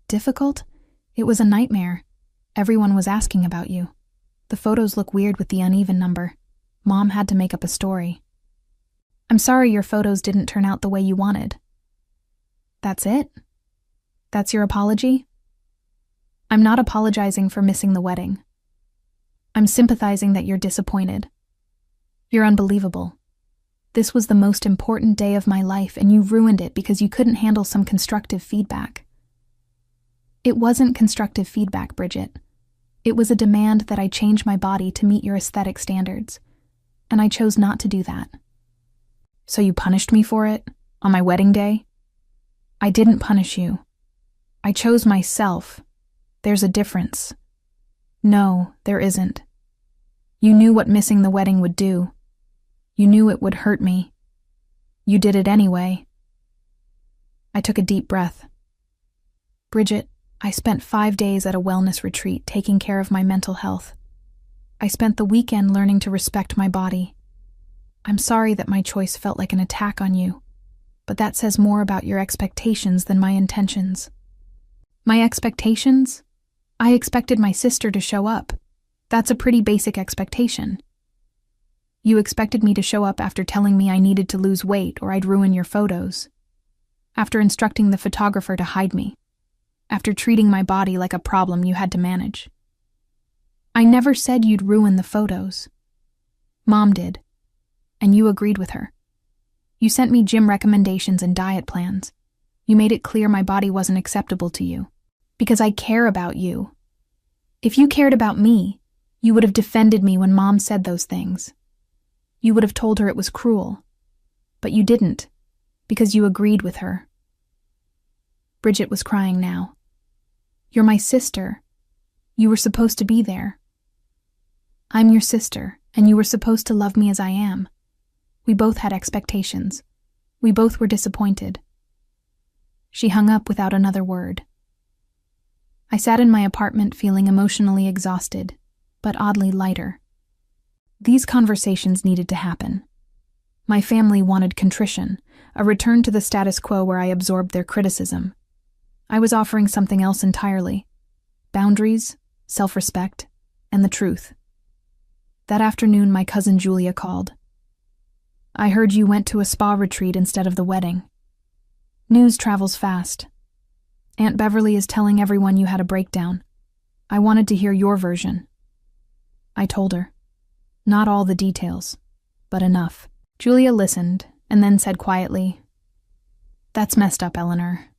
Difficult? It was a nightmare. Everyone was asking about you. The photos look weird with the uneven number. Mom had to make up a story. I'm sorry your photos didn't turn out the way you wanted. That's it? That's your apology? I'm not apologizing for missing the wedding. I'm sympathizing that you're disappointed. You're unbelievable. This was the most important day of my life, and you ruined it because you couldn't handle some constructive feedback. It wasn't constructive feedback, Bridget. It was a demand that I change my body to meet your aesthetic standards, and I chose not to do that. So you punished me for it? On my wedding day? I didn't punish you. I chose myself. There's a difference. No, there isn't. You knew what missing the wedding would do. You knew it would hurt me. You did it anyway. I took a deep breath. Bridget, I spent 5 days at a wellness retreat taking care of my mental health. I spent the weekend learning to respect my body. I'm sorry that my choice felt like an attack on you, but that says more about your expectations than my intentions. My expectations? I expected my sister to show up. That's a pretty basic expectation. You expected me to show up after telling me I needed to lose weight or I'd ruin your photos. After instructing the photographer to hide me. After treating my body like a problem you had to manage. I never said you'd ruin the photos. Mom did. And you agreed with her. You sent me gym recommendations and diet plans. You made it clear my body wasn't acceptable to you. Because I care about you. If you cared about me, you would have defended me when Mom said those things. You would have told her it was cruel. But you didn't, because you agreed with her. Bridget was crying now. You're my sister. You were supposed to be there. I'm your sister, and you were supposed to love me as I am. We both had expectations. We both were disappointed. She hung up without another word. I sat in my apartment feeling emotionally exhausted, but oddly lighter. These conversations needed to happen. My family wanted contrition, a return to the status quo where I absorbed their criticism. I was offering something else entirely. Boundaries, self-respect, and the truth. That afternoon, my cousin Julia called. I heard you went to a spa retreat instead of the wedding. News travels fast. Aunt Beverly is telling everyone you had a breakdown. I wanted to hear your version. I told her. Not all the details, but enough. Julia listened, and then said quietly, That's messed up, Eleanor.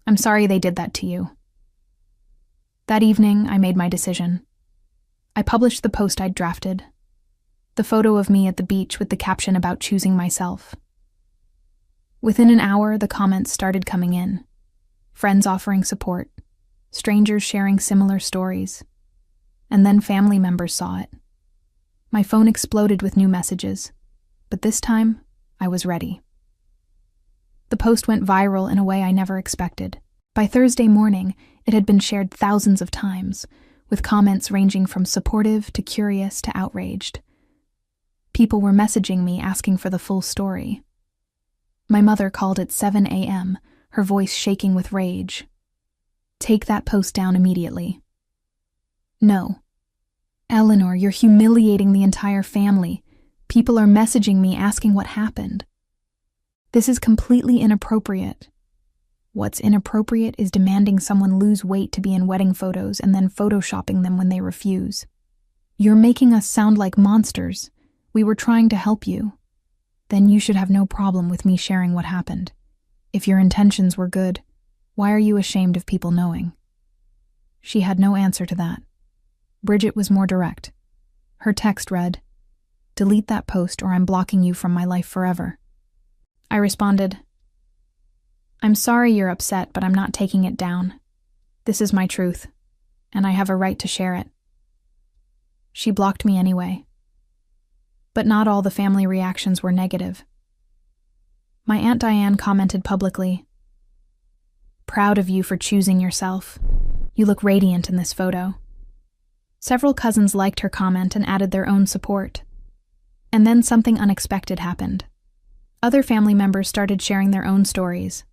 I'm sorry they did that to you. That evening, I made my decision. I published the post I'd drafted. The photo of me at the beach with the caption about choosing myself. Within an hour, the comments started coming in. Friends offering support, strangers sharing similar stories, and then family members saw it. My phone exploded with new messages. But this time, I was ready. The post went viral in a way I never expected. By Thursday morning, it had been shared thousands of times, with comments ranging from supportive to curious to outraged. People were messaging me asking for the full story. My mother called at 7 a.m., her voice shaking with rage. "Take that post down immediately." "No. Eleanor, you're humiliating the entire family. People are messaging me asking what happened. This is completely inappropriate." What's inappropriate is demanding someone lose weight to be in wedding photos and then photoshopping them when they refuse. "You're making us sound like monsters. We were trying to help you. Then you should have no problem with me sharing what happened. If your intentions were good, why are you ashamed of people knowing?" She had no answer to that. Bridget was more direct. Her text read, "Delete that post or I'm blocking you from my life forever." I responded, "I'm sorry you're upset, but I'm not taking it down. This is my truth, and I have a right to share it." She blocked me anyway. But not all the family reactions were negative. My Aunt Diane commented publicly, "Proud of you for choosing yourself. You look radiant in this photo." Several cousins liked her comment and added their own support. And then something unexpected happened. Other family members started sharing their own stories.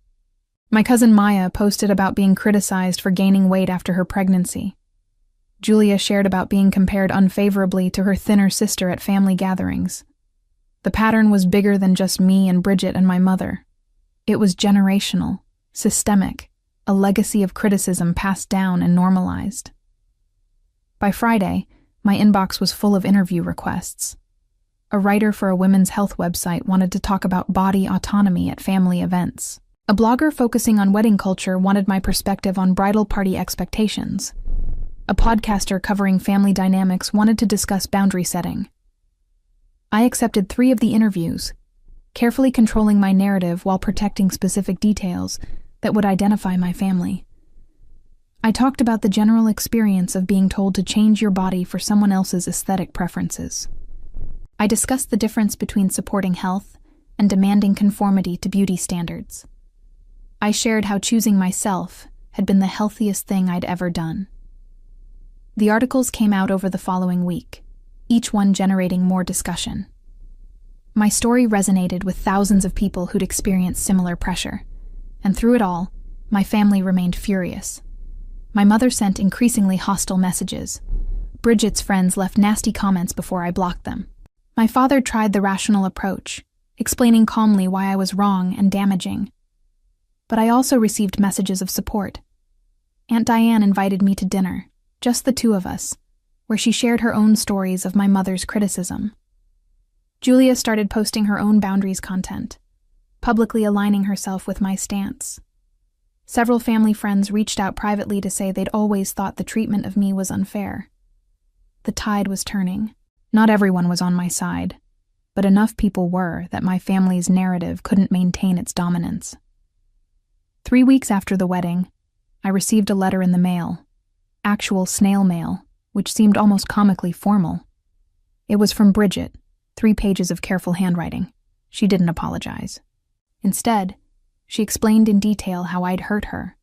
My cousin Maya posted about being criticized for gaining weight after her pregnancy. Julia shared about being compared unfavorably to her thinner sister at family gatherings. The pattern was bigger than just me and Bridget and my mother. It was generational, systemic, a legacy of criticism passed down and normalized. By Friday, my inbox was full of interview requests. A writer for a women's health website wanted to talk about body autonomy at family events. A blogger focusing on wedding culture wanted my perspective on bridal party expectations. A podcaster covering family dynamics wanted to discuss boundary setting. I accepted 3 of the interviews, carefully controlling my narrative while protecting specific details that would identify my family. I talked about the general experience of being told to change your body for someone else's aesthetic preferences. I discussed the difference between supporting health and demanding conformity to beauty standards. I shared how choosing myself had been the healthiest thing I'd ever done. The articles came out over the following week, each one generating more discussion. My story resonated with thousands of people who'd experienced similar pressure, and through it all, my family remained furious. My mother sent increasingly hostile messages. Bridget's friends left nasty comments before I blocked them. My father tried the rational approach, explaining calmly why I was wrong and damaging. But I also received messages of support. Aunt Diane invited me to dinner, just the 2 of us, where she shared her own stories of my mother's criticism. Julia started posting her own boundaries content, publicly aligning herself with my stance. Several family friends reached out privately to say they'd always thought the treatment of me was unfair. The tide was turning. Not everyone was on my side, but enough people were that my family's narrative couldn't maintain its dominance. 3 weeks after the wedding, I received a letter in the mail, actual snail mail, which seemed almost comically formal. It was from Bridget, 3 pages of careful handwriting. She didn't apologize. Instead, she explained in detail how I'd hurt her,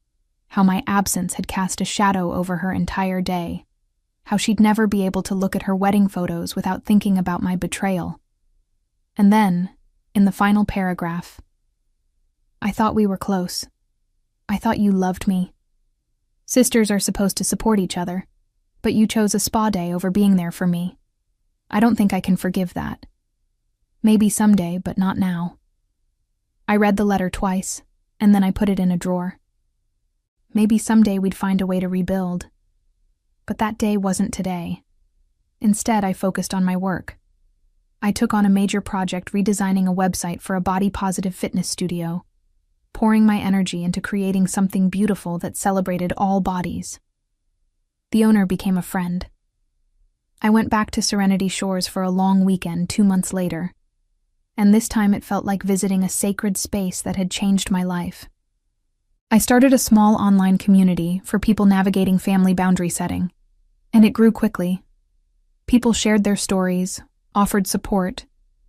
how my absence had cast a shadow over her entire day, how she'd never be able to look at her wedding photos without thinking about my betrayal. And then, in the final paragraph, "I thought we were close. I thought you loved me. Sisters are supposed to support each other, but you chose a spa day over being there for me. I don't think I can forgive that. Maybe someday, but not now." I read the letter twice, and then I put it in a drawer. Maybe someday we'd find a way to rebuild. But that day wasn't today. Instead, I focused on my work. I took on a major project redesigning a website for a body-positive fitness studio, pouring my energy into creating something beautiful that celebrated all bodies. The owner became a friend. I went back to Serenity Shores for a long weekend 2 months later, and this time it felt like visiting a sacred space that had changed my life. I started a small online community for people navigating family boundary setting, and it grew quickly. People shared their stories, offered support,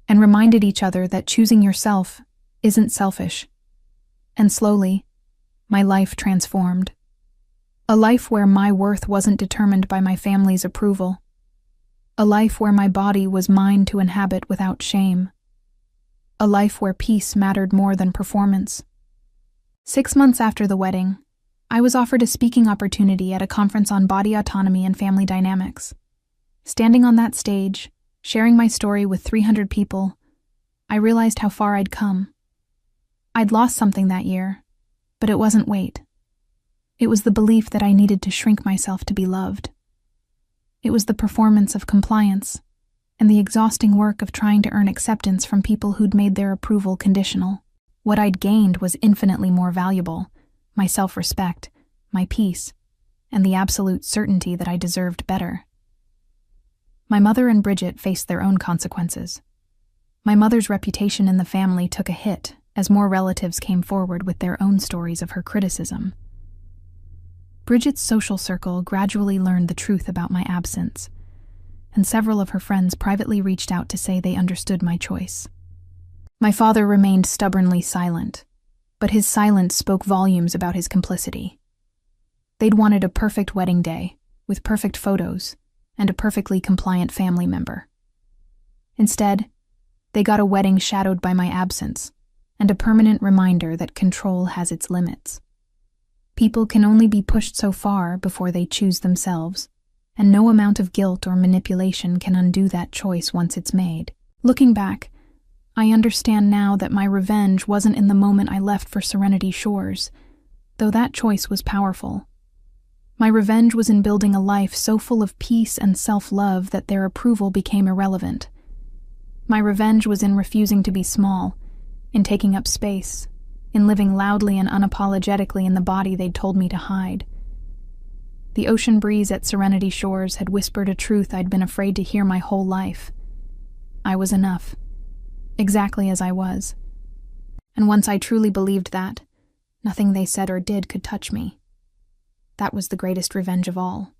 and reminded each other that choosing yourself isn't selfish. And slowly, my life transformed. A life where my worth wasn't determined by my family's approval. A life where my body was mine to inhabit without shame. A life where peace mattered more than performance. 6 months after the wedding, I was offered a speaking opportunity at a conference on body autonomy and family dynamics. Standing on that stage, sharing my story with 300 people, I realized how far I'd come. I'd lost something that year, but it wasn't weight. It was the belief that I needed to shrink myself to be loved. It was the performance of compliance and the exhausting work of trying to earn acceptance from people who'd made their approval conditional. What I'd gained was infinitely more valuable: my self-respect, my peace, and the absolute certainty that I deserved better. My mother and Bridget faced their own consequences. My mother's reputation in the family took a hit as more relatives came forward with their own stories of her criticism. Bridget's social circle gradually learned the truth about my absence, and several of her friends privately reached out to say they understood my choice. My father remained stubbornly silent, but his silence spoke volumes about his complicity. They'd wanted a perfect wedding day, with perfect photos, and a perfectly compliant family member. Instead, they got a wedding shadowed by my absence, and a permanent reminder that control has its limits. People can only be pushed so far before they choose themselves, and no amount of guilt or manipulation can undo that choice once it's made. Looking back, I understand now that my revenge wasn't in the moment I left for Serenity Shores, though that choice was powerful. My revenge was in building a life so full of peace and self-love that their approval became irrelevant. My revenge was in refusing to be small, in taking up space, in living loudly and unapologetically in the body they'd told me to hide. The ocean breeze at Serenity Shores had whispered a truth I'd been afraid to hear my whole life. I was enough, exactly as I was. And once I truly believed that, nothing they said or did could touch me. That was the greatest revenge of all.